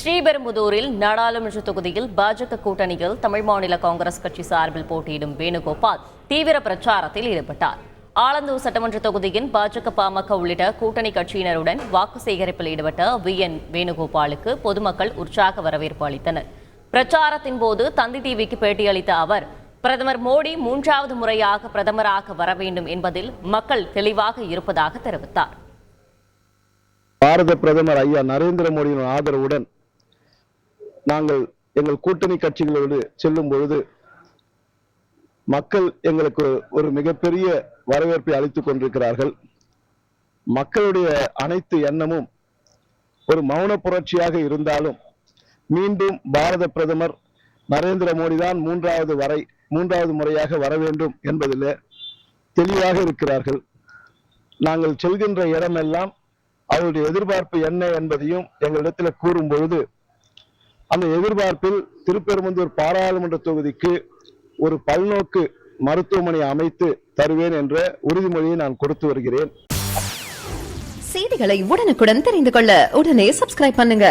ஸ்ரீபெரும்புதூரில் நாடாளுமன்ற தொகுதியில் பாஜக கூட்டணியில் தமிழ் மாநில காங்கிரஸ் கட்சி சார்பில் போட்டியிடும் வேணுகோபால் தீவிர பிரச்சாரத்தில் ஈடுபட்டார். ஆலந்தூர் சட்டமன்ற தொகுதியின் பாஜக, பாமக உள்ளிட்ட கூட்டணி கட்சியினருடன் வாக்கு சேகரிப்பில் ஈடுபட்ட வேணுகோபாலுக்கு பொதுமக்கள் உற்சாக வரவேற்பு அளித்தனர். பிரச்சாரத்தின் போது தந்தி டிவிக்கு பேட்டியளித்த அவர், பிரதமர் மோடி 3வது முறையாக பிரதமராக வர வேண்டும் என்பதில் மக்கள் தெளிவாக இருப்பதாக தெரிவித்தார். பாரத பிரதமர் ஐயா நரேந்திர மோடியின் ஆதரவுடன் நாங்கள் எங்கள் கூட்டணி கட்சிகளோடு செல்லும் பொழுது மக்கள் எங்களுக்கு ஒரு மிகப்பெரிய வரவேற்பை அளித்துக் கொண்டிருக்கிறார்கள். மக்களுடைய அனைத்து எண்ணமும் ஒரு மௌன புரட்சியாக இருந்தாலும் மீண்டும் பாரத பிரதமர் நரேந்திர மோடி தான் 3வது முறையாக வர வேண்டும் என்பதில் தெளிவாக இருக்கிறார்கள். நாங்கள் செல்கின்ற இடமெல்லாம் அவருடைய எதிர்பார்ப்பு என்ன என்பதையும் எங்களிடத்தில் கூறும் பொழுது அந்த எதிர்பார்ப்பில் திருப்பெரும்புதூர் பாராளுமன்ற தொகுதிக்கு ஒரு பல்நோக்கு மருத்துவமனை அமைத்து தருவேன் என்ற உறுதிமொழியை நான் கொடுத்து வருகிறேன். செய்திகளை உடனுக்குடன் தெரிந்து கொள்ள உடனே சப்ஸ்கிரைப் பண்ணுங்க.